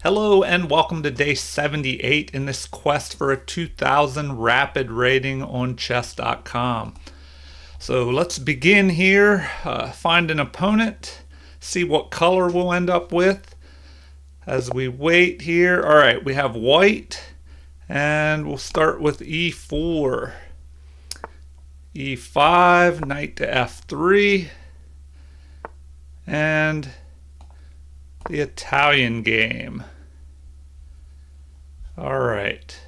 Hello and welcome to day 78 in this quest for a 2000 rapid rating on chess.com. So let's begin here, find an opponent, see what color we'll end up with as we wait here. All right, we have white and we'll start with e4, e5, knight to f3, and the Italian game. All right.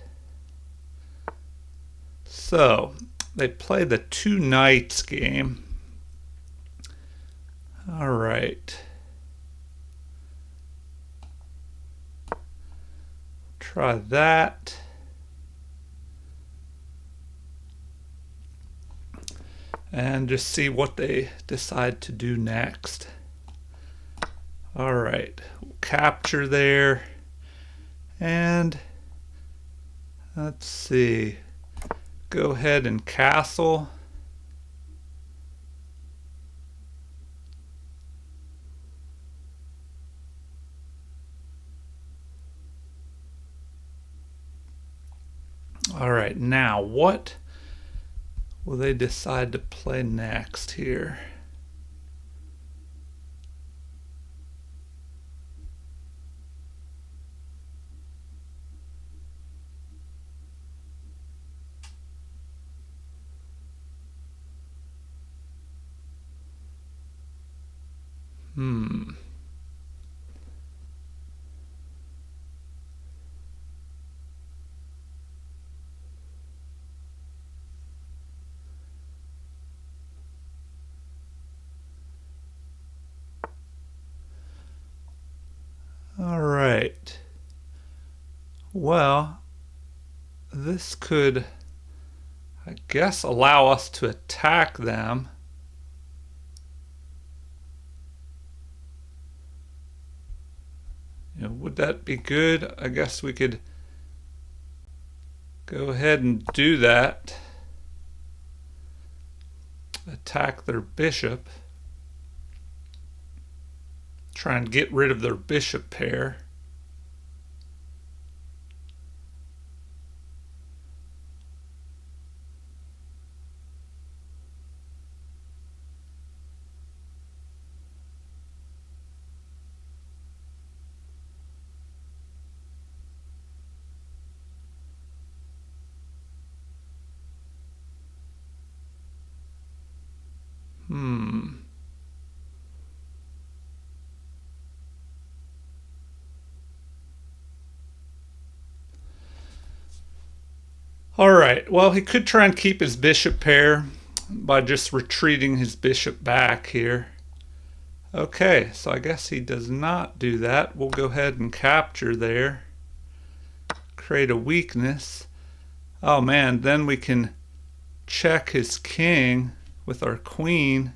So they play the two knights game. All right. Try that. And just see what they decide to do next. All right, we'll capture there, and let's see, go ahead and castle. All right, now what will they decide to play next here? All right. Well, this could, I guess, allow us to attack them. Would that be good? I guess we could go ahead and do that. Attack their bishop. Try and get rid of their bishop pair. All right, well, he could try and keep his bishop pair by just retreating his bishop back here. Okay, so I guess he does not do that. We'll go ahead and capture there. Create a weakness. Oh man, then we can check his king with our queen.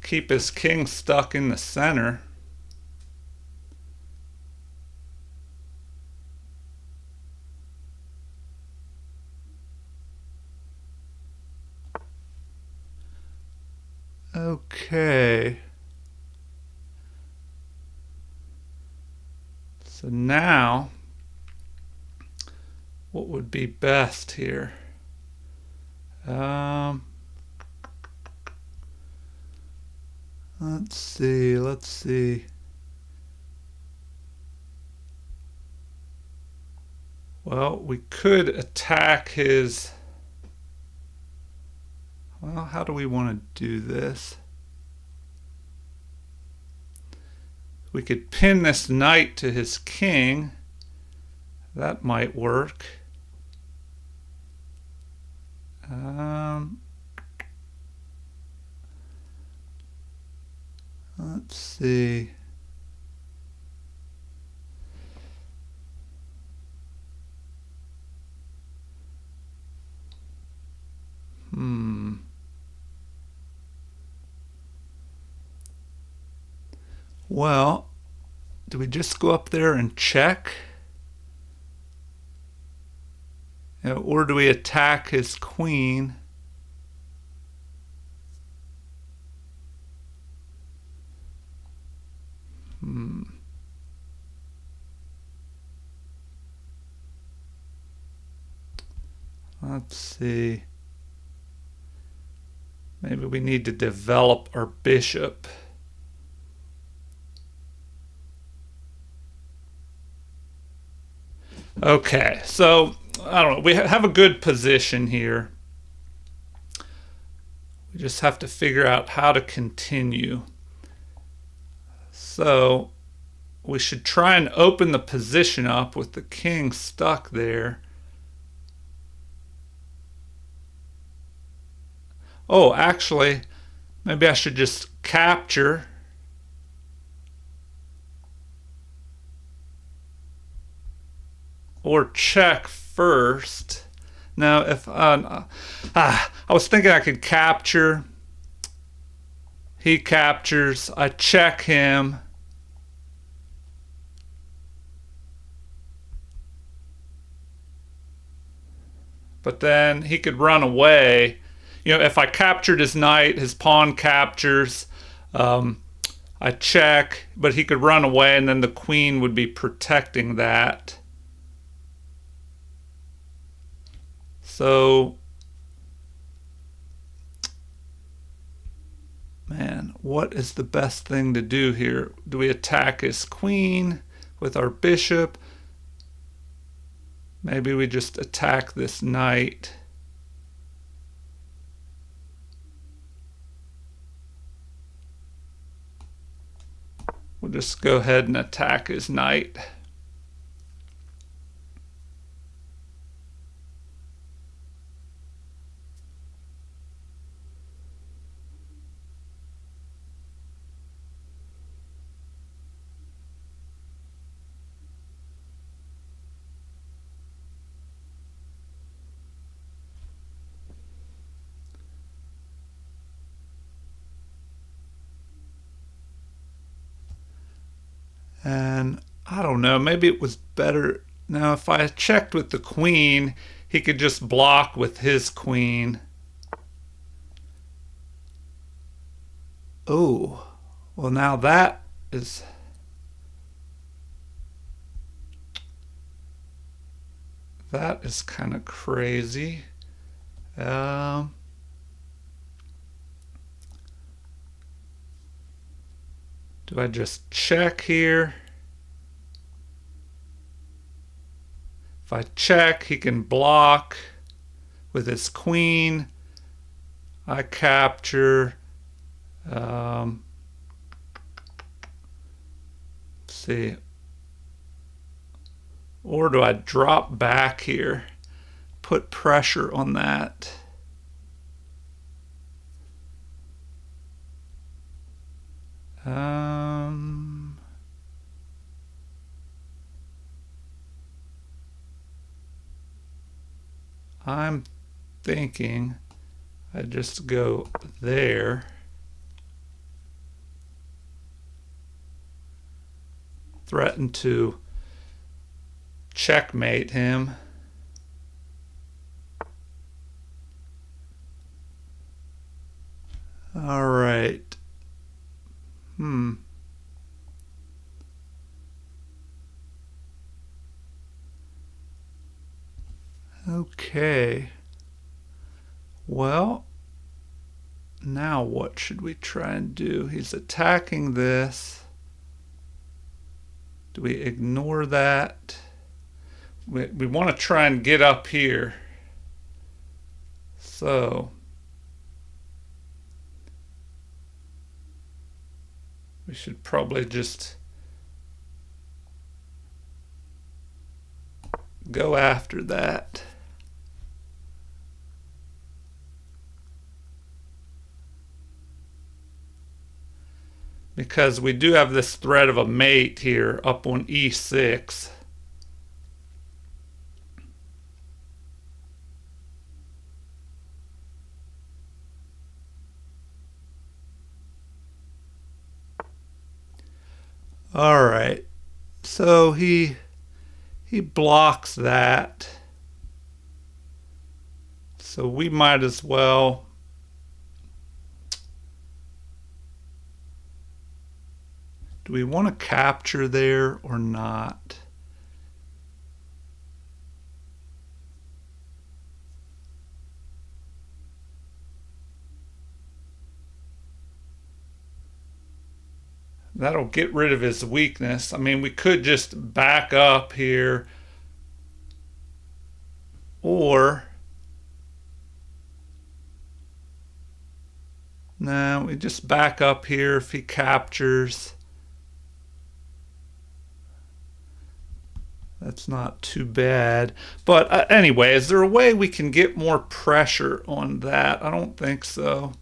Keep his king stuck in the center. Okay. So now, what would be best here? Let's see. Well, we could attack his... Well, how do we want to do this? We could pin this knight to his king. That might work. Let's see. Well, do we just go up there and check? Or do we attack his queen? Let's see. Maybe we need to develop our bishop. Okay, so I don't know. We have a good position here. We just have to figure out how to continue. So we should try and open the position up with the king stuck there. Oh, actually, maybe I should just capture. Or check first. Now, if I was thinking I could capture. He captures. I check him. But then he could run away. You know, if I captured his knight, his pawn captures. I check, but he could run away, and then the queen would be protecting that. So, man, what is the best thing to do here? Do we attack his queen with our bishop? Maybe we just attack this knight. We'll just go ahead and attack his knight. And I don't know, maybe it was better. Now, if I checked with the queen, he could just block with his queen. Oh, well, now that is. That is kind of crazy. Do I just check here? If I check, he can block with his queen. I capture. Let's see. Or do I drop back here? Put pressure on that. I'm thinking I just go there. Threaten to checkmate him. All right. Okay. Well, now what should we try and do? He's attacking this. Do we ignore that? We want to try and get up here. So we should probably just go after that. Because we do have this threat of a mate here up on e6. All right. So he blocks that. So we might as well Do we want to capture there or not? That'll get rid of his weakness. I mean, we could just back up here, or no, we just back up here if he captures. That's not too bad. But anyway, is there a way we can get more pressure on that? I don't think so.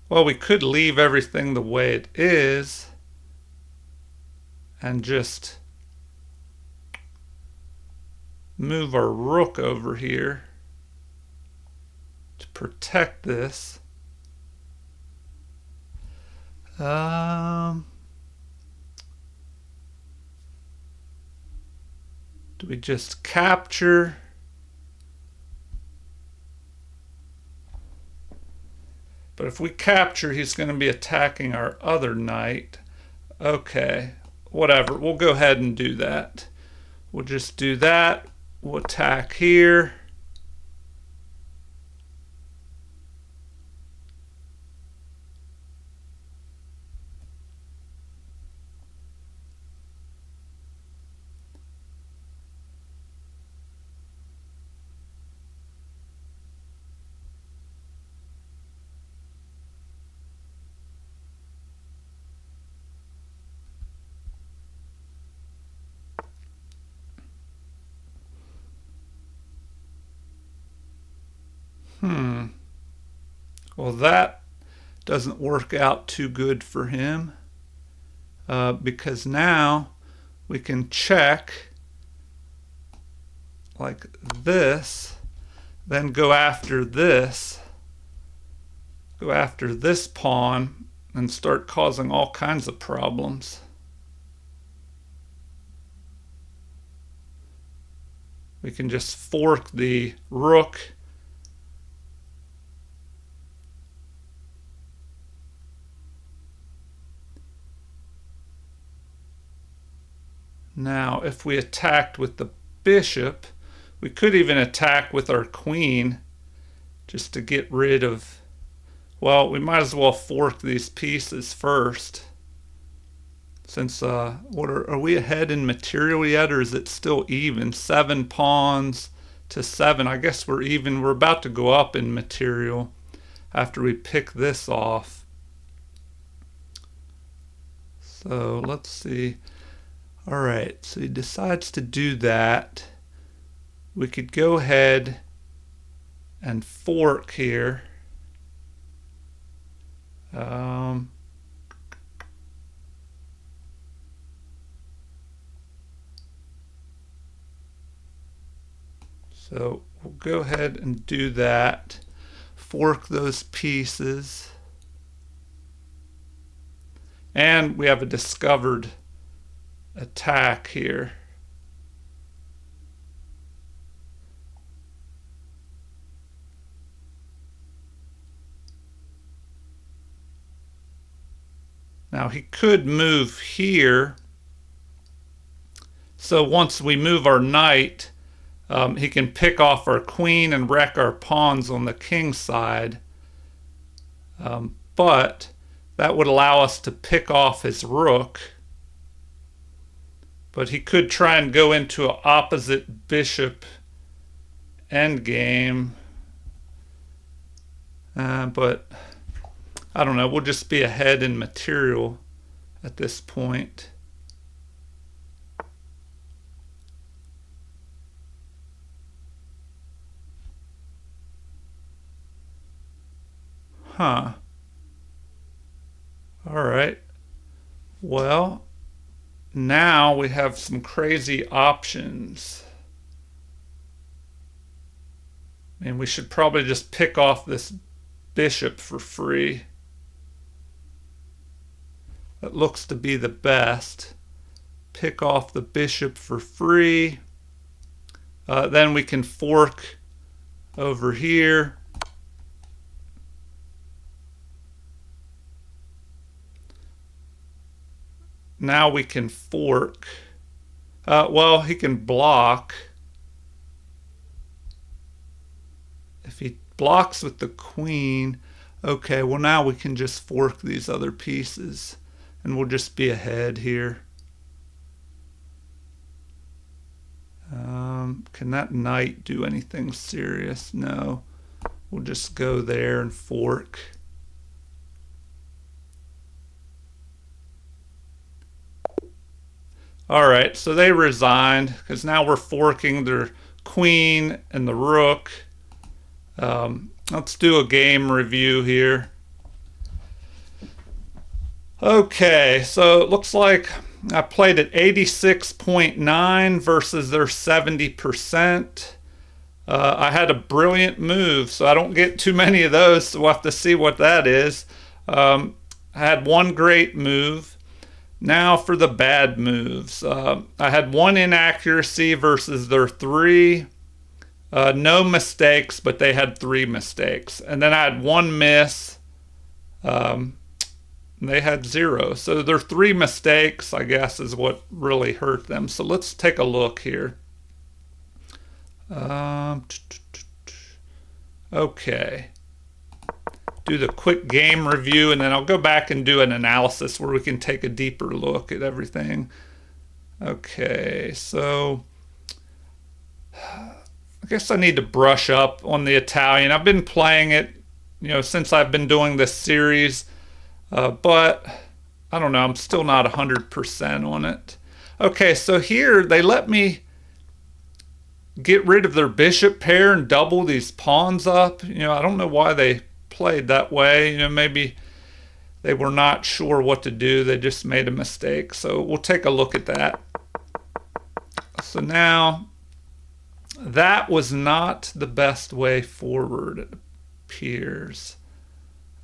Well, we could leave everything the way it is and just move our rook over here to protect this. Do we just capture? But if we capture, he's going to be attacking our other knight. Okay, whatever. We'll go ahead and do that. We'll just do that. We'll attack here. Well, that doesn't work out too good for him because now we can check like this, then go after this pawn and start causing all kinds of problems. We can just fork the rook. Now, if we attacked with the bishop, we could even attack with our queen just to get rid of, well, we might as well fork these pieces first. Since, are we ahead in material yet, or is it still even? 7 pawns to 7. I guess we're even. We're about to go up in material after we pick this off. So let's see. All right, so he decides to do that. We could go ahead and fork here. So we'll go ahead and do that. Fork those pieces. And we have a discovered attack here. Now he could move here. So once we move our knight, he can pick off our queen and wreck our pawns on the king side. But that would allow us to pick off his rook. But he could try and go into an opposite bishop endgame. But I don't know. We'll just be ahead in material at this point. Huh. All right. Well, now we have some crazy options. And we should probably just pick off this bishop for free. That looks to be the best. Pick off the bishop for free. Then we can fork over here. Now we can fork. Well, he can block. If he blocks with the queen, okay, well now we can just fork these other pieces and we'll just be ahead here. Can that knight do anything serious? No. We'll just go there and fork. Alright, so they resigned because now we're forking their queen and the rook. Let's do a game review here. Okay, so it looks like I played at 86.9 versus their 70%. I had a brilliant move, so I don't get too many of those, so we'll have to see what that is. I had one great move. Now for the bad moves. I had one inaccuracy versus their 3. No mistakes, but they had 3 mistakes. And then I had one miss. They had 0. So their 3 mistakes, I guess, is what really hurt them. So let's take a look here. Okay. Do the quick game review, and then I'll go back and do an analysis where we can take a deeper look at everything. Okay, so I guess I need to brush up on the Italian. I've been playing it, since I've been doing this series, but I don't know, I'm still not 100% on it. Okay, so here they let me get rid of their bishop pair and double these pawns up. I don't know why they played that way. Maybe they were not sure what to do. They just made a mistake. So we'll take a look at that. So now that was not the best way forward, it appears.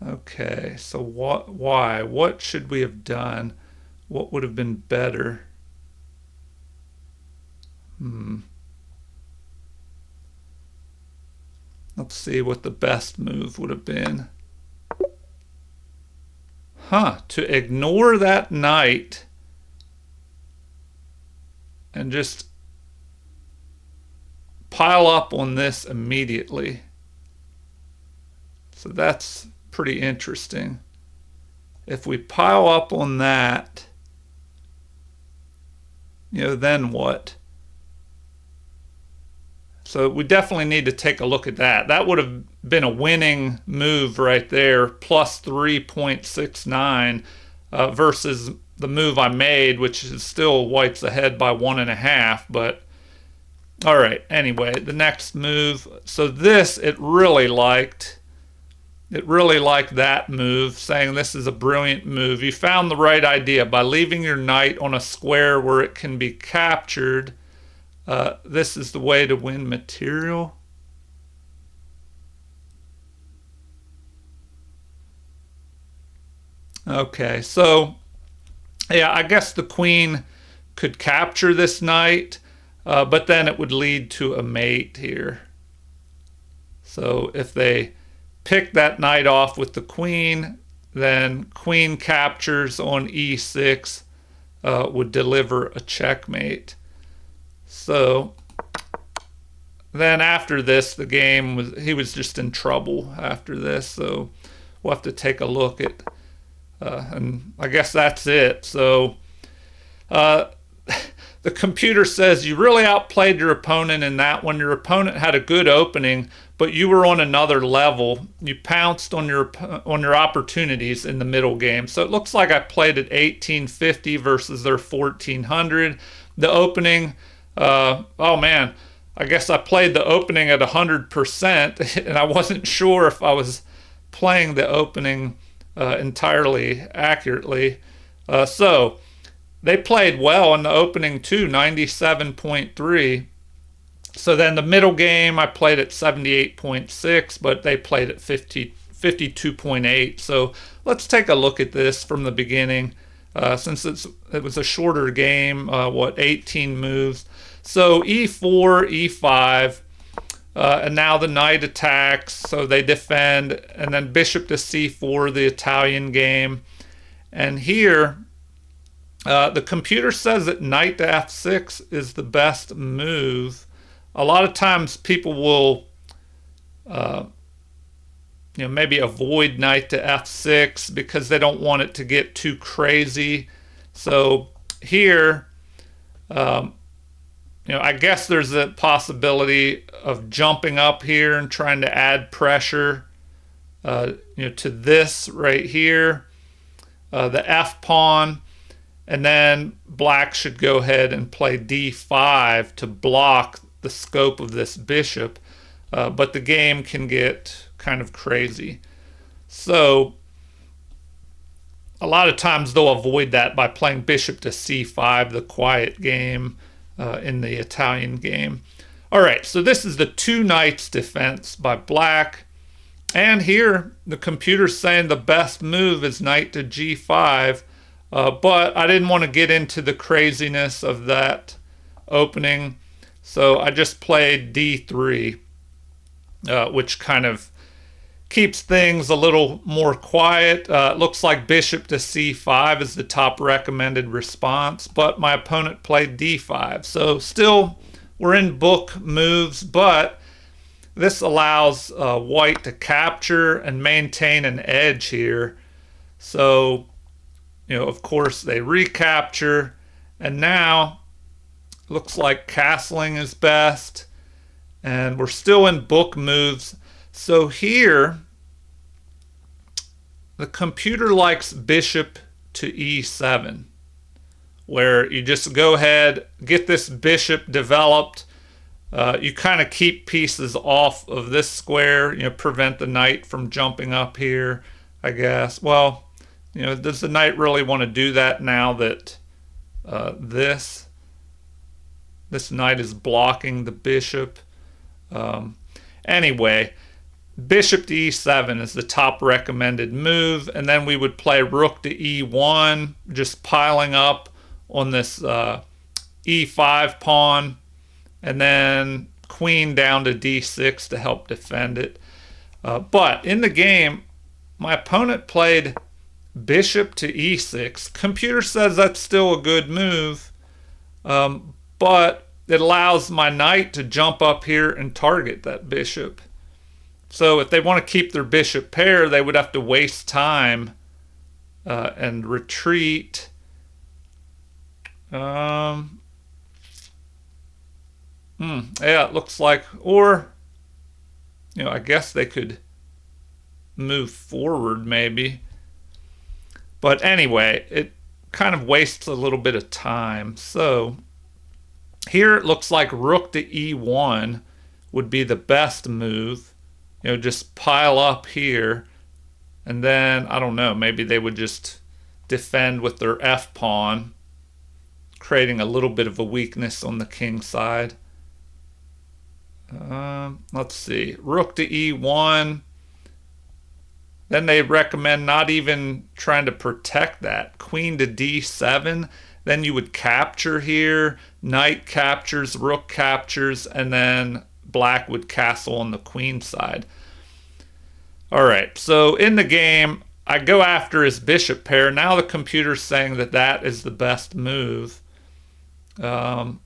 Okay, so why? What should we have done? What would have been better? Let's see what the best move would have been. To ignore that knight and just pile up on this immediately. So that's pretty interesting. If we pile up on that, then what? So we definitely need to take a look at that. That would have been a winning move right there, plus 3.69 versus the move I made, which is still white's ahead by 1.5. But all right, anyway, the next move. So this, it really liked that move, saying this is a brilliant move. You found the right idea by leaving your knight on a square where it can be captured. This is the way to win material. Okay, so yeah, I guess the queen could capture this knight, but then it would lead to a mate here. So if they pick that knight off with the queen, then queen captures on e6 would deliver a checkmate. So then after this, the game he was just in trouble after this. So we'll have to take a look at, and I guess that's it. So the computer says you really outplayed your opponent in that one. Your opponent had a good opening, but you were on another level. You pounced on your opportunities in the middle game. So it looks like I played at 1850 versus their 1400. The opening, oh man, I guess I played the opening at 100%, and I wasn't sure if I was playing the opening entirely accurately. So they played well in the opening too, 97.3. So then the middle game, I played at 78.6, but they played at 52.8. So let's take a look at this from the beginning. Since it was a shorter game, 18 moves. So e4, e5, and now the knight attacks, so they defend, and then bishop to c4, the Italian game. And here, the computer says that knight to f6 is the best move. A lot of times people will maybe avoid knight to f6 because they don't want it to get too crazy. So here, I guess there's a possibility of jumping up here and trying to add pressure, to this right here, the f pawn, and then black should go ahead and play d5 to block the scope of this bishop, but the game can get kind of crazy. So a lot of times they'll avoid that by playing bishop to c5, the quiet game in the Italian game. All right, so this is the two knights defense by black. And here the computer's saying the best move is knight to g5, but I didn't want to get into the craziness of that opening, so I just played d3, which kind of keeps things a little more quiet. It looks like bishop to c5 is the top recommended response, but my opponent played d5. So still, we're in book moves, but this allows white to capture and maintain an edge here. So, of course, they recapture, and now looks like castling is best, and we're still in book moves. So here, the computer likes bishop to e7, where you just go ahead, get this bishop developed. You kind of keep pieces off of this square, prevent the knight from jumping up here, I guess. Well, does the knight really want to do that now that this knight is blocking the bishop? Anyway, bishop to e7 is the top recommended move, and then we would play rook to e1, just piling up on this e5 pawn, and then queen down to d6 to help defend it. But in the game, my opponent played bishop to e6. Computer says that's still a good move, but it allows my knight to jump up here and target that bishop. So if they want to keep their bishop pair, they would have to waste time and retreat. Yeah, it looks like, or, I guess they could move forward maybe. But anyway, it kind of wastes a little bit of time. So here it looks like rook to e1 would be the best move. Just pile up here, and then, I don't know, maybe they would just defend with their f pawn, creating a little bit of a weakness on the king side. Let's see, rook to e1. Then they recommend not even trying to protect that. Queen to d7. Then you would capture here. Knight captures, rook captures, and then black would castle on the queen side. All right, so in the game, I go after his bishop pair. Now the computer's saying that that is the best move. It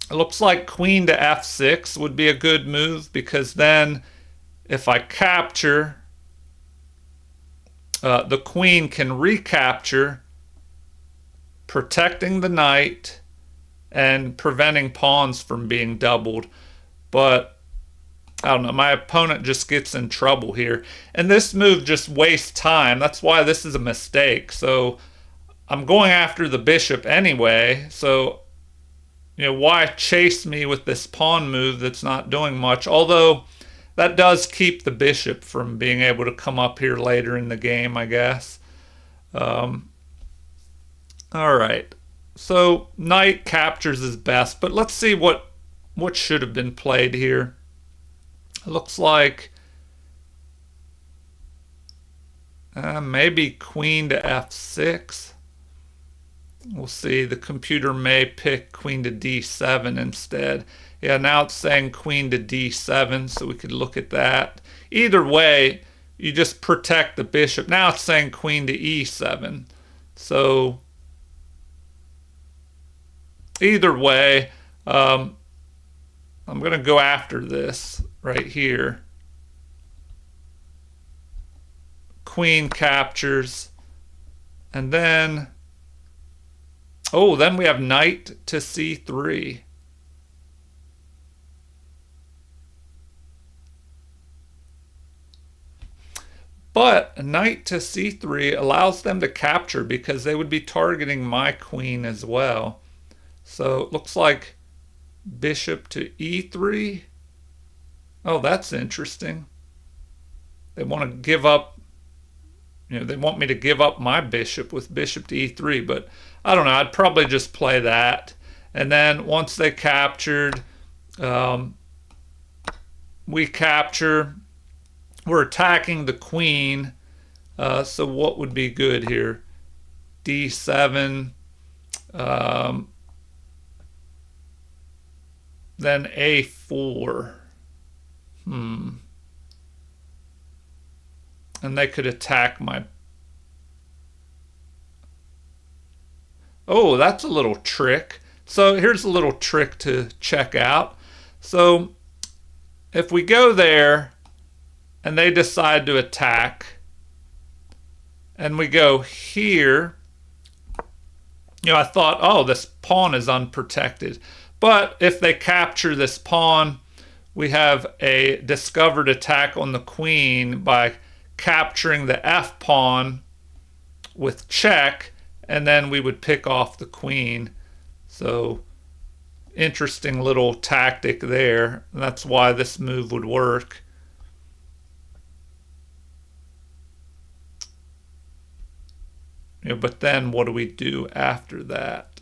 looks like queen to f6 would be a good move, because then if I capture, the queen can recapture, protecting the knight and preventing pawns from being doubled. But I don't know, my opponent just gets in trouble here. And this move just wastes time. That's why this is a mistake. So I'm going after the bishop anyway. So, why chase me with this pawn move that's not doing much? Although that does keep the bishop from being able to come up here later in the game, I guess. All right. So knight captures is best, but let's see what should have been played here. It looks like maybe queen to f6. We'll see. The computer may pick queen to d7 instead. Yeah, now it's saying queen to d7, so we could look at that. Either way, you just protect the bishop. Now it's saying queen to e7. So either way, I'm going to go after this right here. Queen captures. And then, oh, then we have knight to c3. But knight to c3 allows them to capture because they would be targeting my queen as well. So it looks like bishop to e3. Oh, that's interesting. They want to give up, they want me to give up my bishop with bishop to e3, but I don't know. I'd probably just play that. And then once they captured, we capture. We're attacking the queen. So what would be good here? d7. Then a4. And they could attack my... Oh, that's a little trick. So here's a little trick to check out. So if we go there and they decide to attack, and we go here, I thought, oh, this pawn is unprotected. But if they capture this pawn, we have a discovered attack on the queen by capturing the f pawn with check, and then we would pick off the queen. So interesting little tactic there. That's why this move would work. But then what do we do after that?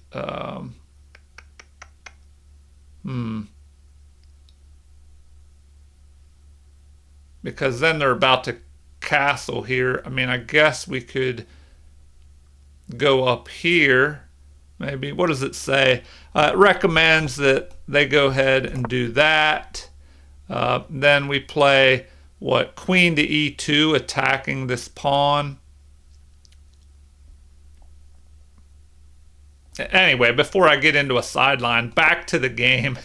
Because then they're about to castle here. I mean, I guess we could go up here. Maybe. What does it say? It recommends that they go ahead and do that. Then we play, what, queen to e2, attacking this pawn. Anyway, before I get into a sideline, back to the game.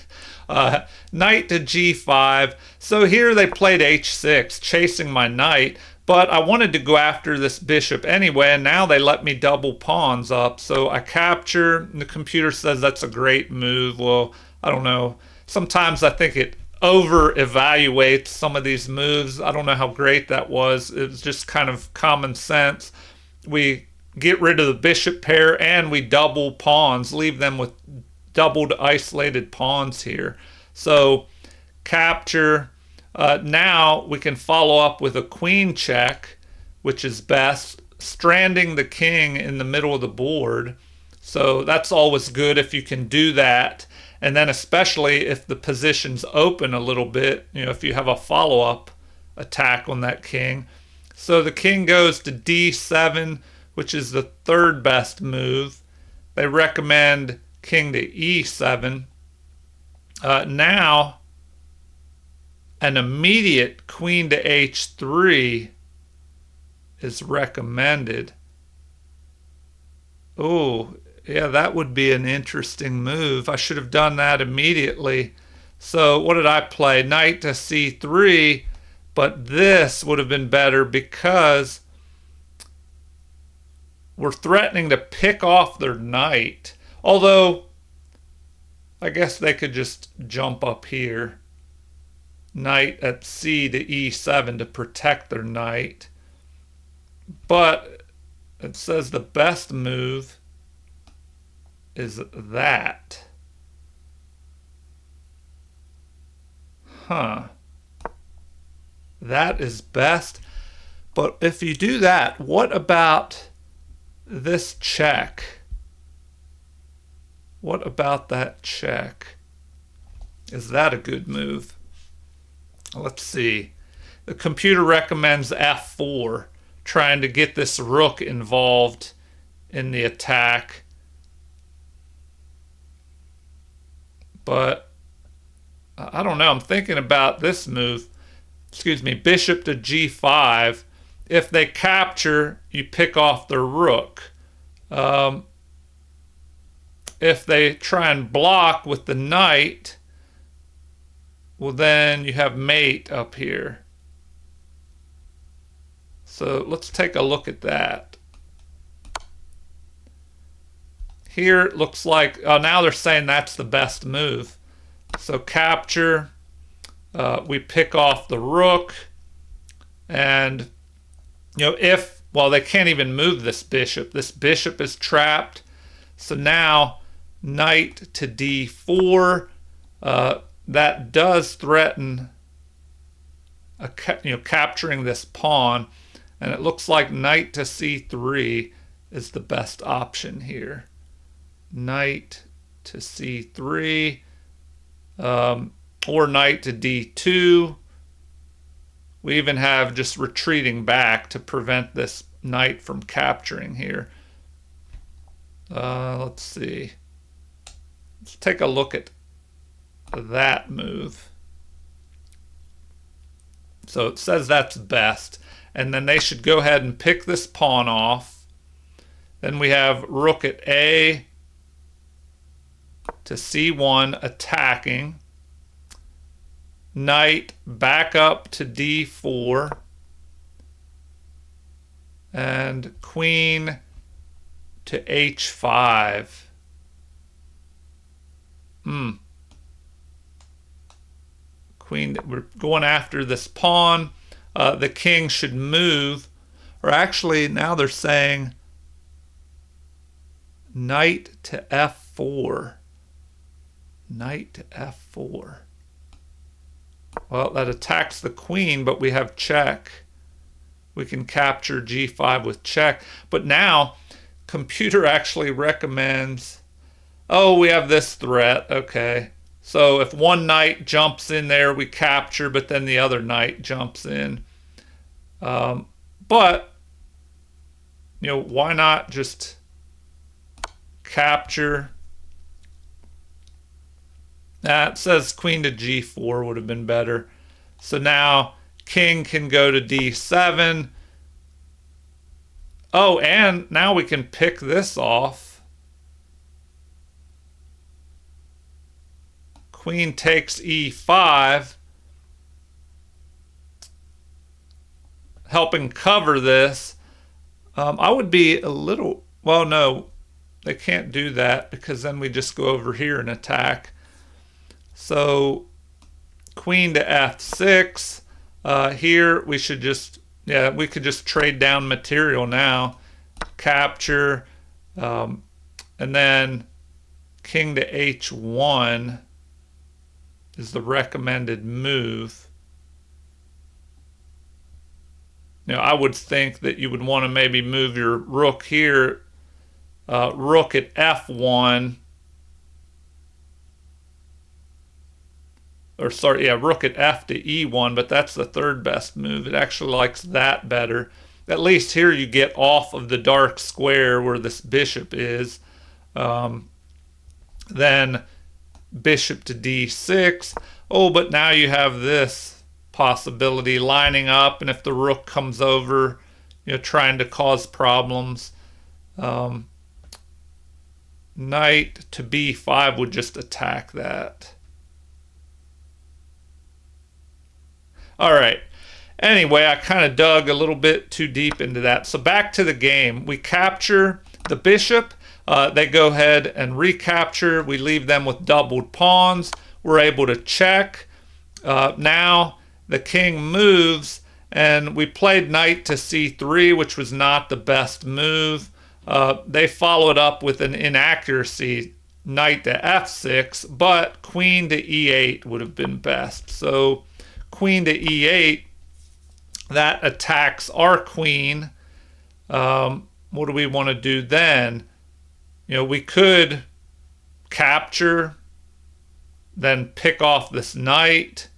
Knight to g5. So here they played h6, chasing my knight, but I wanted to go after this bishop anyway, and now they let me double pawns up. So I capture, and the computer says that's a great move. Well, I don't know. Sometimes I think it over-evaluates some of these moves. I don't know how great that was. It was just kind of common sense. We get rid of the bishop pair and we double pawns, leave them with doubled isolated pawns here. So capture. Now we can follow up with a queen check, which is best, stranding the king in the middle of the board. So that's always good if you can do that. And then especially if the position's open a little bit, if you have a follow-up attack on that king. So the king goes to d7, which is the third best move. They recommend king to e7. Now, an immediate queen to h3 is recommended. Oh, yeah, that would be an interesting move. I should have done that immediately. So what did I play? Knight to c3, but this would have been better because we're threatening to pick off their knight. Although, I guess they could just jump up here. Knight at c to e7 to protect their knight. But it says the best move is that. That is best. But if you do that, what about this check? What about that check? Is that a good move? Let's see. The computer recommends f4, trying to get this rook involved in the attack. But I don't know. I'm thinking about this move. Excuse me, bishop to g5. If they capture, you pick off their rook. If they try and block with the knight, well, then you have mate up here. So let's take a look at that. Here it looks like, now they're saying that's the best move. So capture, we pick off the rook, and if, well, they can't even move this bishop. This bishop is trapped. So now knight to d4, that does threaten capturing this pawn, and it looks like knight to c3 is the best option here. Knight to c3, or knight to d2. We even have just retreating back to prevent this knight from capturing here. Let's see. Let's take a look at that move. So it says that's best. And then they should go ahead and pick this pawn off. Then we have rook at A to c1 attacking. Knight back up to d4. And queen to h5. Queen, we're going after this pawn. The king should move, or actually now they're saying knight to f4. Knight to f4. Well, that attacks the queen, but we have check. We can capture g5 with check. But now, computer actually recommends, oh, we have this threat. Okay. So if one knight jumps in there, we capture, but then the other knight jumps in. But, why not just capture? That says queen to g4 would have been better. So now king can go to d7. Oh, and now we can pick this off. Queen takes e5, helping cover this. I would be a little, well, no, they can't do that because then we just go over here and attack. So queen to f6. Here we should just, we could just trade down material now. Capture, and then king to h1 is the recommended move. I would think that you would want to maybe move your rook here, rook at f1, or sorry, rook at f to e1, but that's the third best move. It actually likes that better. At least here you get off of the dark square where this bishop is. Then bishop to d6. Oh, but now you have this possibility lining up, and if the rook comes over, trying to cause problems. Knight to b5 would just attack that. All right. Anyway, I kind of dug a little bit too deep into that. So back to the game. We capture the bishop. They go ahead and recapture. We leave them with doubled pawns. We're able to check. Now the king moves, and we played knight to c3, which was not the best move. They followed up with an inaccuracy, knight to f6, but queen to e8 would have been best. So queen to e8, that attacks our queen. What do we want to do then? We could capture, then pick off this knight,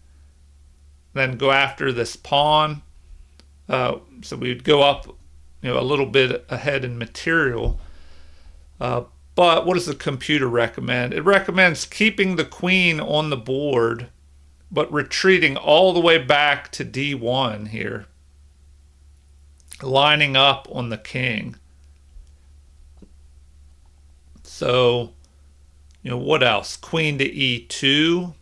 then go after this pawn. So we'd go up, a little bit ahead in material. But what does the computer recommend? It recommends keeping the queen on the board, but retreating all the way back to D1 here, lining up on the king. So, what else? Queen to E2.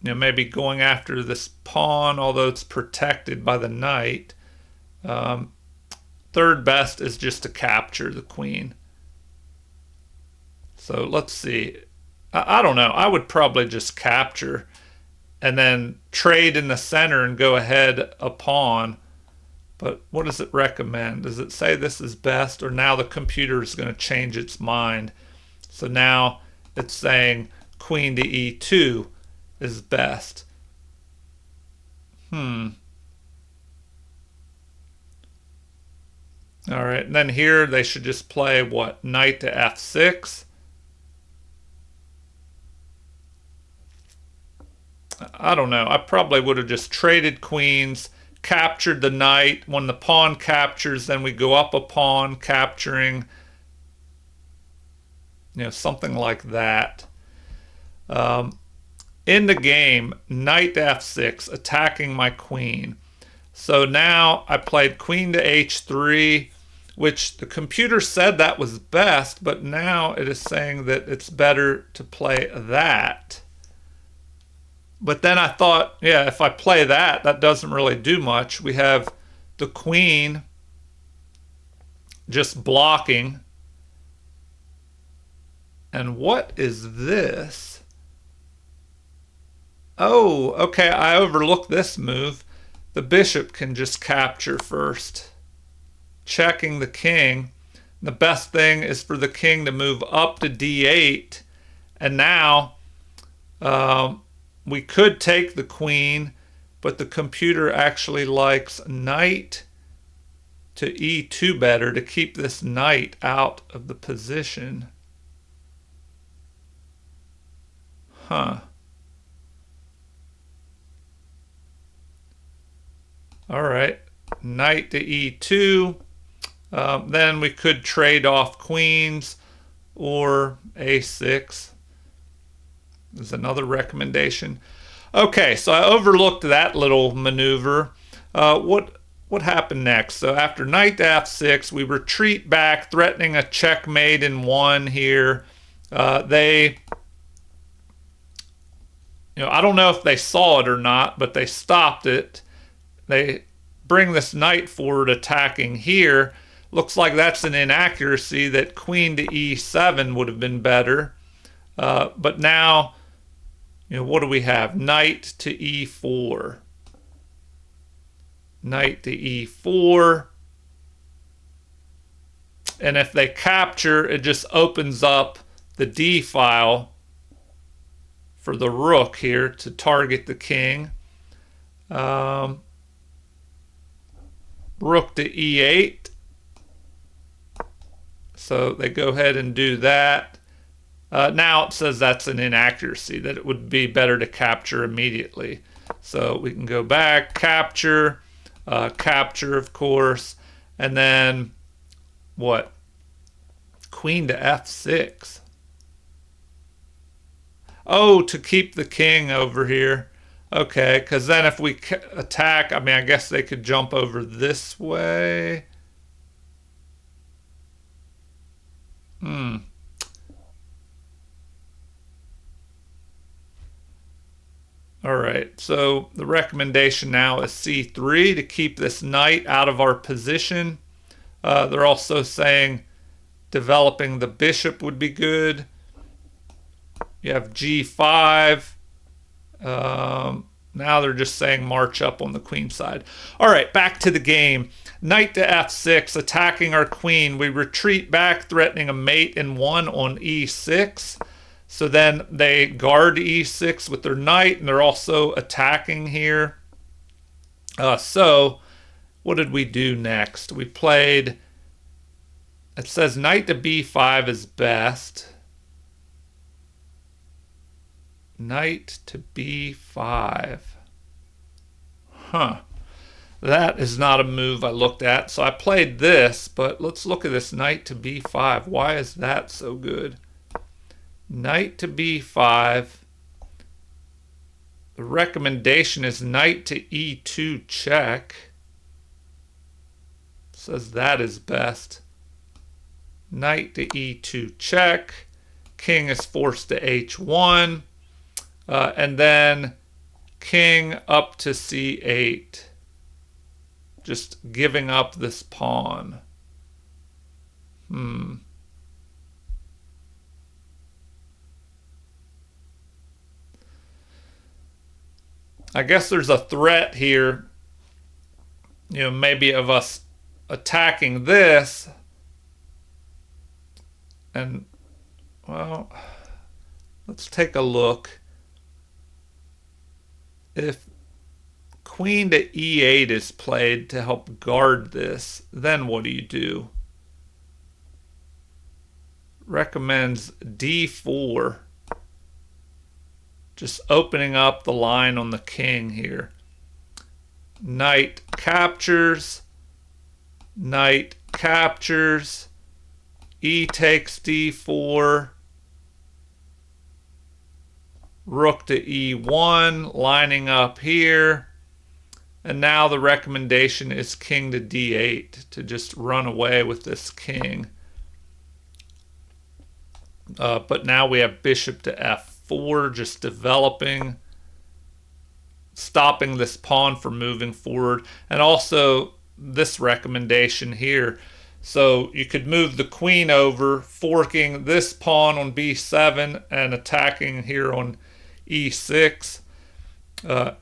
Maybe going after this pawn, although it's protected by the knight. Third best is just to capture the queen. So let's see. I don't know. I would probably just capture and then trade in the center and go ahead a pawn. But what does it recommend? Does it say this is best, or now the computer is going to change its mind? So now it's saying queen to E2 is best. All right, and then here they should just play what? Knight to F6. I don't know. I probably would have just traded queens, captured the knight. When the pawn captures, then we go up a pawn, capturing, something like that. In the game, knight to F6, attacking my queen. So now I played queen to H3, which the computer said that was best, but now it is saying that it's better to play that. But then I thought, yeah, if I play that, that doesn't really do much. We have the queen just blocking. And what is this? Oh, okay, I overlooked this move. The bishop can just capture first, checking the king. The best thing is for the king to move up to D8. And now we could take the queen, but the computer actually likes knight to E2 better to keep this knight out of the position. All right, knight to E2. Then we could trade off queens, or A6 is another recommendation. Okay, so I overlooked that little maneuver. What happened next? So after knight to F6, we retreat back, threatening a checkmate in one here. They, I don't know if they saw it or not, but they stopped it. They bring this knight forward, attacking here. Looks like that's an inaccuracy, that queen to E7 would have been better. But now, what do we have? Knight to E4. Knight to E4. And if they capture, it just opens up the D file for the rook here to target the king. Rook to E8. So they go ahead and do that. Now it says that's an inaccuracy, that it would be better to capture immediately. So we can go back, capture, capture, of course, and then what? Queen to F6. Oh, to keep the king over here. Okay, because then if we attack, I guess they could jump over this way. All right, so the recommendation now is C3 to keep this knight out of our position. They're also saying developing the bishop would be good. You have G5. Now they're just saying march up on the queen side. All right, back to the game. Knight to F6, attacking our queen. We retreat back, threatening a mate in one on E6. So then they guard E6 with their knight, and they're also attacking here. So what did we do next? We played, it says knight to B5 is best. Knight to B5. That is not a move I looked at. So I played this, but let's look at this knight to b5. Why is that so good? Knight to b5. The recommendation is knight to e2 check. Says that is best. Knight to e2 check. King is forced to h1. And then king up to c8. Just giving up this pawn. I guess there's a threat here, maybe of us attacking this. And, well, let's take a look. If queen to e8 is played to help guard this, then what do? Recommends d4. Just opening up the line on the king here. Knight captures. Knight captures. E takes d4. Rook to e1, lining up here. And now the recommendation is king to d8 to just run away with this king. But now we have bishop to f4, just developing, stopping this pawn from moving forward. And also this recommendation here. So you could move the queen over, forking this pawn on b7 and attacking here on e6.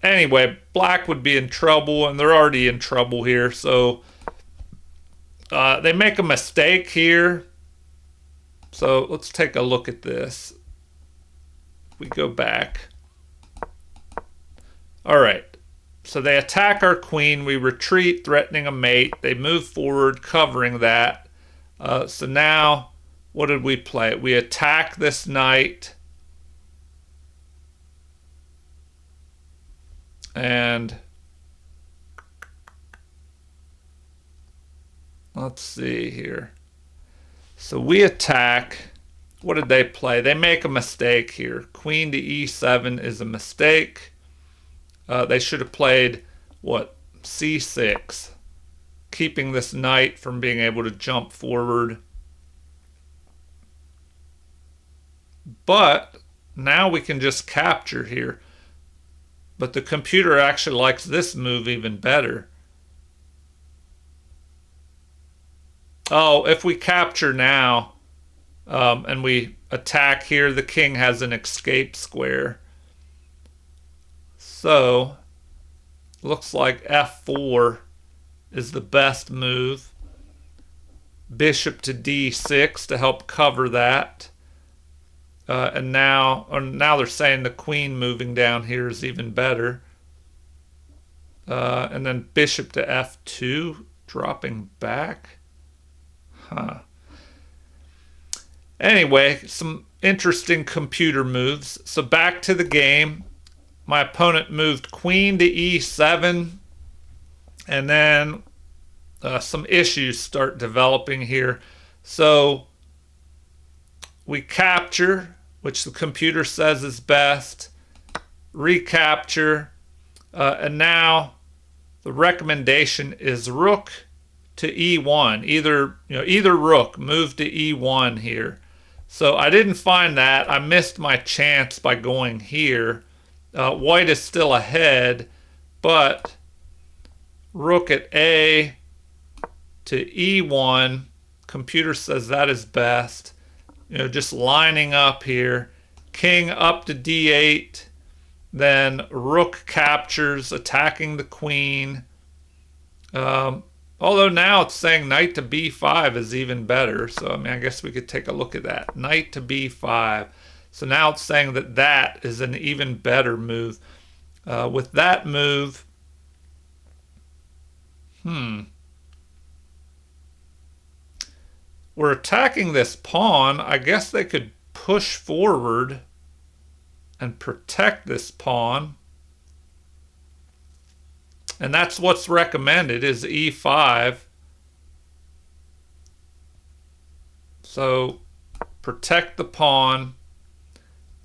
Anyway, black would be in trouble, and they're already in trouble here. So they make a mistake here. So let's take a look at this. We go back. All right. So they attack our queen. We retreat, threatening a mate. They move forward, covering that. So now, what did we play? We attack this knight. And let's see here. So we attack. What did they play? They make a mistake here. Queen to e7 is a mistake. They should have played, what, c6, keeping this knight from being able to jump forward. But now we can just capture here. But the computer actually likes this move even better. Oh, if we capture now and we attack here, the king has an escape square. So, looks like f4 is the best move. Bishop to d6 to help cover that. And now they're saying the queen moving down here is even better. And then bishop to f2, dropping back. Anyway, some interesting computer moves. So back to the game. My opponent moved queen to e7, and then some issues start developing here. So we capture, which the computer says is best, recapture, and now the recommendation is rook to e1. Either rook, move to e1 here. So I didn't find that. I missed my chance by going here. White is still ahead, but rook at A to E1, computer says that is best. Just lining up here. King up to D8, then rook captures, attacking the queen. Although now it's saying knight to B5 is even better. So, I guess we could take a look at that. Knight to B5. So now it's saying that that is an even better move. With that move, we're attacking this pawn. I guess they could push forward and protect this pawn. And that's what's recommended is e5. So protect the pawn.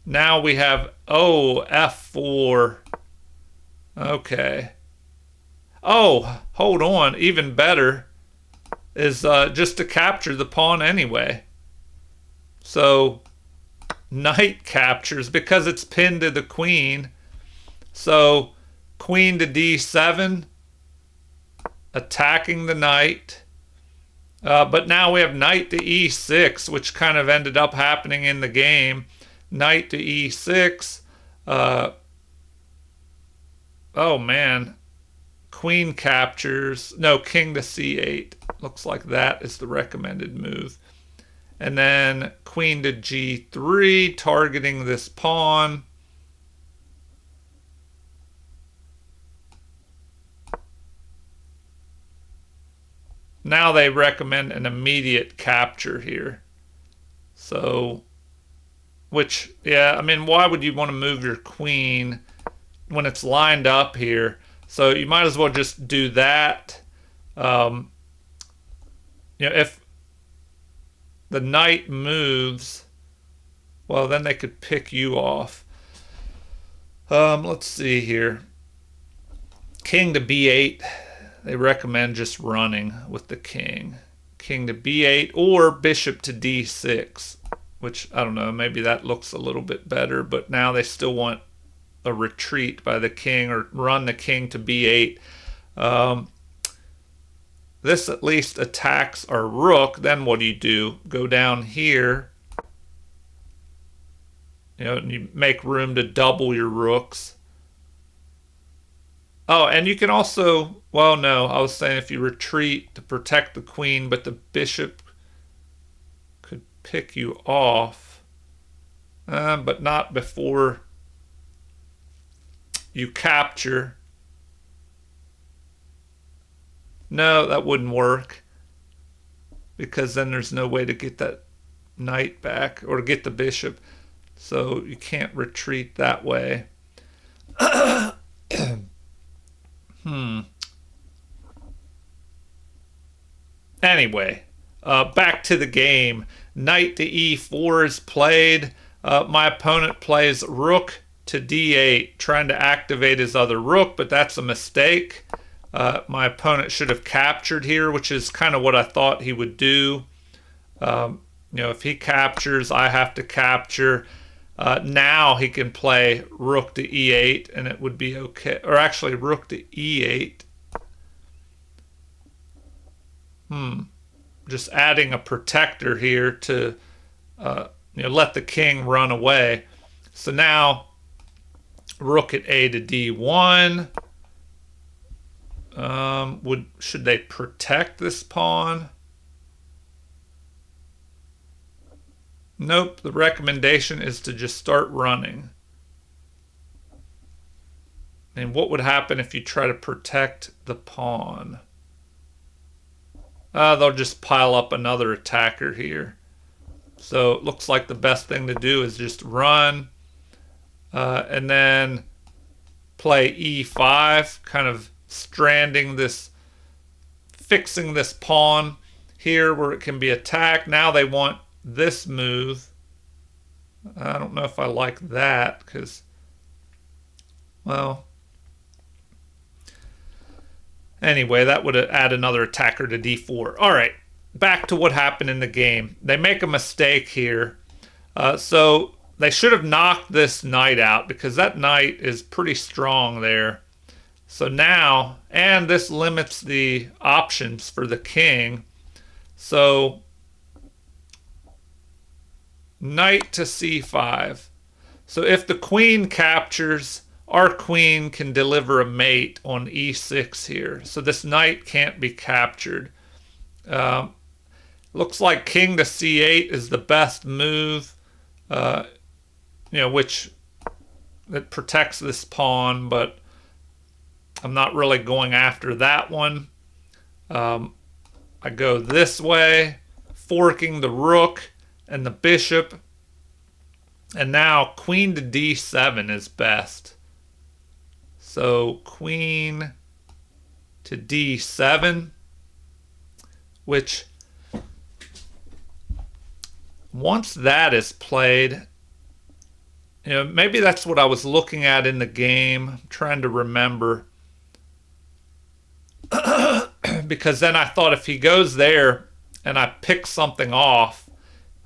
Now we have, oh, f4. Okay. Oh, hold on. Even better is just to capture the pawn anyway. So knight captures because it's pinned to the queen. So queen to d7, attacking the knight. But now we have knight to e6, which kind of ended up happening in the game. Knight to e6. Oh, man. Queen captures. No, king to c8. Looks like that is the recommended move. And then queen to g3, targeting this pawn. Now they recommend an immediate capture here. So, which, yeah, I mean, why would you want to move your queen when it's lined up here? So you might as well just do that. If the knight moves, well, then they could pick you off. Let's see here. King to b8. They recommend just running with the king. King to b8 or bishop to d6, which, I don't know, maybe that looks a little bit better, but now they still want a retreat by the king or run the king to b8. This at least attacks our rook. Then what do? Go down here. And you make room to double your rooks. Oh, and you can also, well, no, I was saying if you retreat to protect the queen, but the bishop could pick you off, but not before you capture. No, that wouldn't work because then there's no way to get that knight back or get the bishop. So you can't retreat that way. Anyway, back to the game. Knight to e4 is played. My opponent plays rook to d8, trying to activate his other rook, but that's a mistake. My opponent should have captured here, which is kind of what I thought he would do. If he captures, I have to capture. Now he can play rook to e8 and it would be okay. Or actually rook to e8. Just adding a protector here to let the king run away. So now rook at a to d1. Should they protect this pawn? Nope, the recommendation is to just start running. And what would happen if you try to protect the pawn? They'll just pile up another attacker here. So it looks like the best thing to do is just run and then play e5, kind of stranding this, fixing this pawn here where it can be attacked. Now they want this move. I don't know if I like that because, well, anyway, that would add another attacker to d4. All right, back to what happened in the game. They make a mistake here. So they should have knocked this knight out because that knight is pretty strong there. So now, and this limits the options for the king. So knight to c5. So if the queen captures, our queen can deliver a mate on e6 here. So this knight can't be captured. Looks like king to c8 is the best move, which that protects this pawn, but I'm not really going after that one. I go this way, forking the rook and the bishop. And now queen to d7 is best. So queen to d7, which once that is played, maybe that's what I was looking at in the game. I'm trying to remember. Because then I thought if he goes there and I pick something off,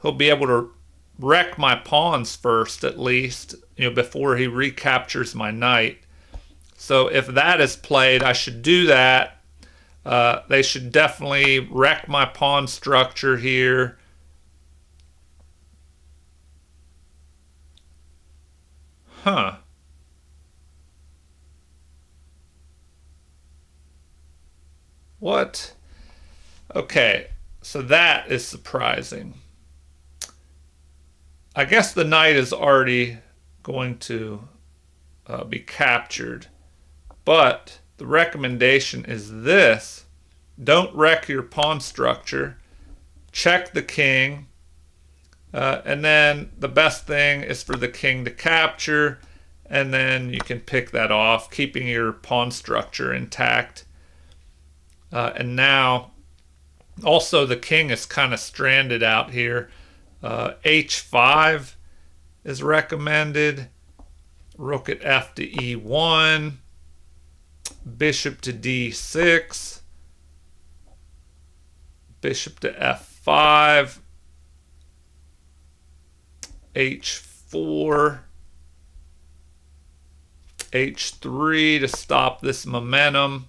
he'll be able to wreck my pawns first, at least, before he recaptures my knight. So if that is played, I should do that. They should definitely wreck my pawn structure here. Huh. What? Okay, so that is surprising. I guess the knight is already going to be captured. But the recommendation is this. Don't wreck your pawn structure. Check the king. And then the best thing is for the king to capture. And then you can pick that off, keeping your pawn structure intact. And now, also the king is kind of stranded out here. H5 is recommended. Rook at f to e1. Bishop to d6. Bishop to f5. h4. h3 to stop this momentum.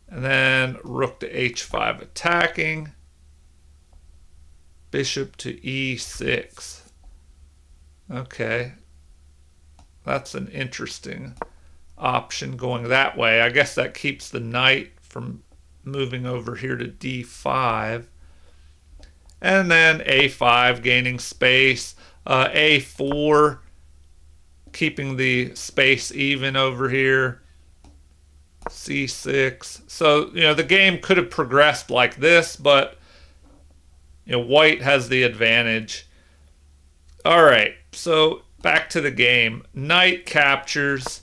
And then rook to h5 attacking. Bishop to e6. Okay. That's an interesting option going that way. I guess that keeps the knight from moving over here to d5. And then a5 gaining space. a4 keeping the space even over here. c6. So, the game could have progressed like this, but white has the advantage. All right, so back to the game. Knight captures.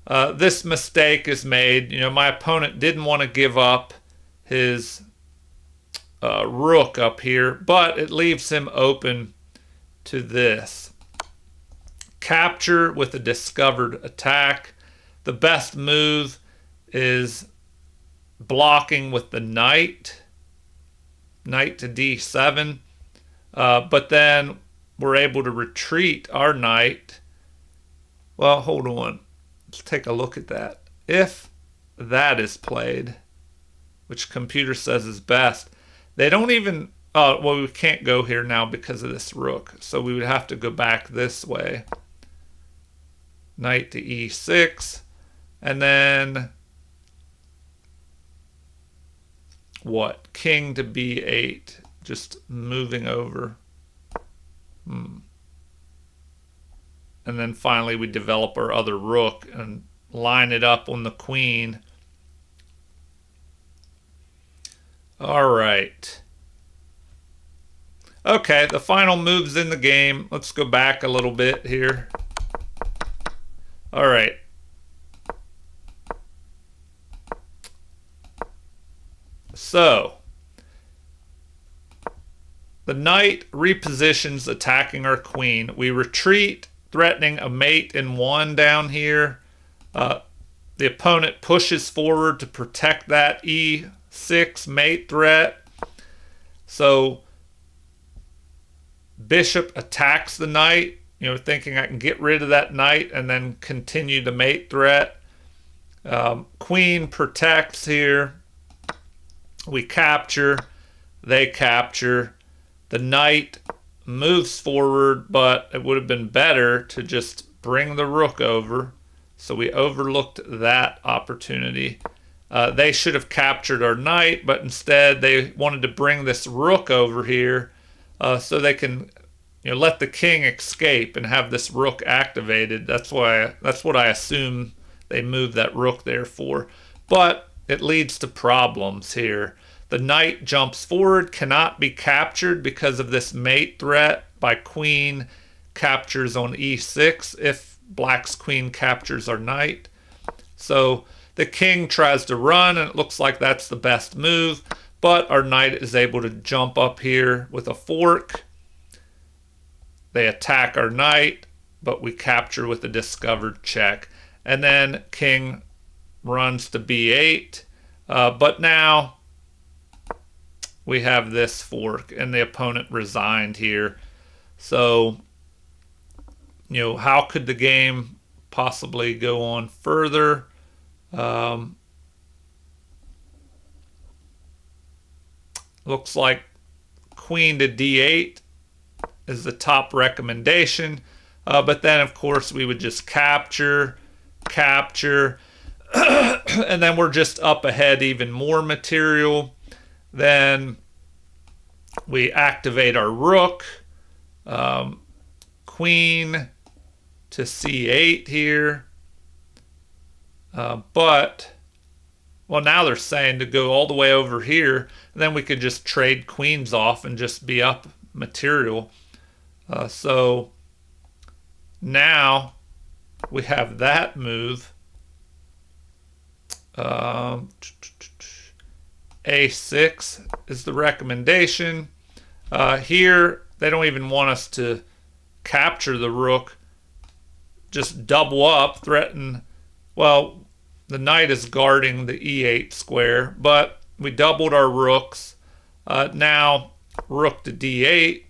This mistake is made. My opponent didn't want to give up his rook up here, but it leaves him open to this. Capture with a discovered attack. The best move is blocking with the knight. Knight to d7. But then we're able to retreat our knight. Well, hold on. Let's take a look at that. If that is played, which computer says is best, they don't even... well, we can't go here now because of this rook. So we would have to go back this way. Knight to e6. And then... what? King to b8. Just moving over. And then finally we develop our other rook and line it up on the queen. All right. Okay, the final moves in the game. Let's go back a little bit here. All right. So, the knight repositions attacking our queen. We retreat, threatening a mate in 1 down here. The opponent pushes forward to protect that e6 mate threat. So, bishop attacks the knight, thinking I can get rid of that knight and then continue the mate threat. Queen protects here. We capture. They capture. The knight moves forward, but it would have been better to just bring the rook over. So we overlooked that opportunity. They should have captured our knight, but instead they wanted to bring this rook over here so they can let the king escape and have this rook activated. That's what I assume they moved that rook there for. But it leads to problems here. The knight jumps forward, cannot be captured because of this mate threat by queen captures on e6 if black's queen captures our knight. So The king tries to run, and it looks like that's the best move, but our knight is able to jump up here with a fork. They attack our knight, but we capture with a discovered check. And then king runs to b8, but now we have this fork, and the opponent resigned here. So, you know, how could the game possibly go on further? Looks like queen to d8 is the top recommendation. But then, of course, we would just capture, and then we're just up ahead even more material. Then we activate our rook, queen to c8 here. But, well, now they're saying to go all the way over here, and then we could just trade queens off and just be up material. So now we have that move. A6 is the recommendation. Here, they don't even want us to capture the rook. Just double up, threaten. Well, the knight is guarding the e8 square, but we doubled our rooks. Now, rook to d8.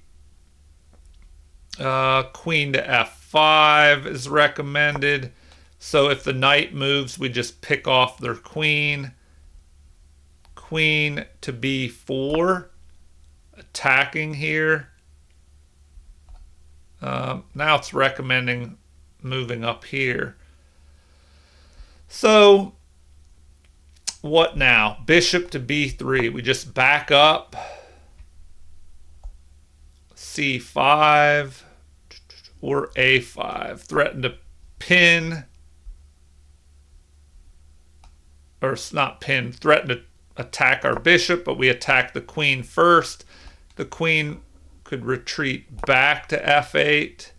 Queen to f5 is recommended. So if the knight moves, we just pick off their queen. Queen to b4, attacking here. Now it's recommending moving up here. So what now? Bishop to b3. We just back up. c5 or a5. Threaten to pin. Or it's not pin. Threaten to attack our bishop, but we attack the queen first. The queen could retreat back to f8.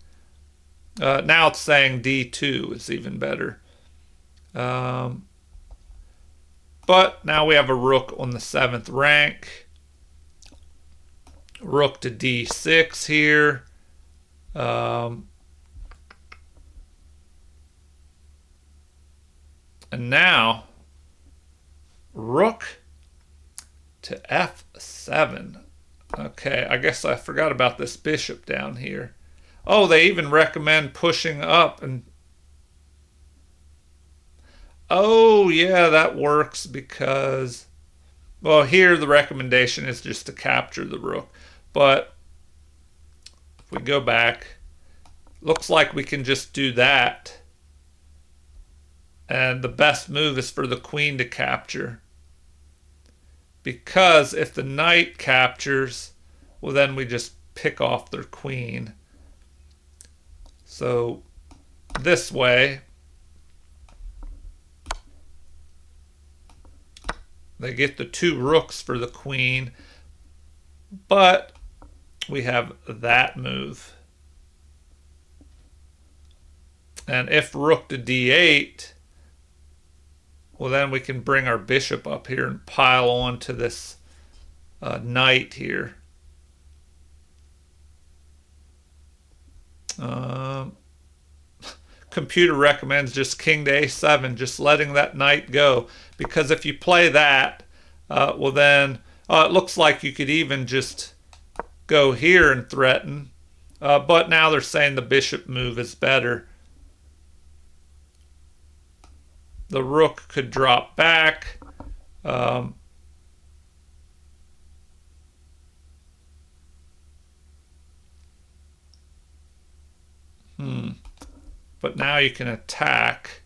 Now it's saying d2 is even better. But now we have a rook on the 7th rank. Rook to d6 here. And now rook to f7. Okay, I guess I forgot about this bishop down here. Oh, they even recommend pushing up and... Oh, yeah, that works because... Well, here the recommendation is just to capture the rook. But if we go back, looks like we can just do that. And the best move is for the queen to capture. Because if the knight captures, well, then we just pick off their queen. So this way, they get the 2 rooks for the queen, but we have that move. And if rook to d8, well, then we can bring our bishop up here and pile on to this knight here. Computer recommends just king to a7, just letting that knight go. Because if you play that, well then, it looks like you could even just go here and threaten. But now they're saying the bishop move is better. The rook could drop back. But now you can attack.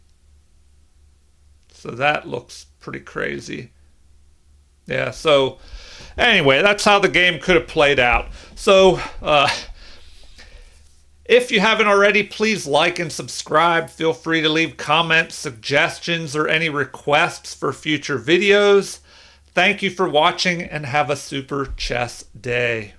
So that looks pretty crazy. Yeah, so anyway, that's how the game could have played out. So, if you haven't already, please like and subscribe. Feel free to leave comments, suggestions, or any requests for future videos. Thank you for watching and have a super chess day.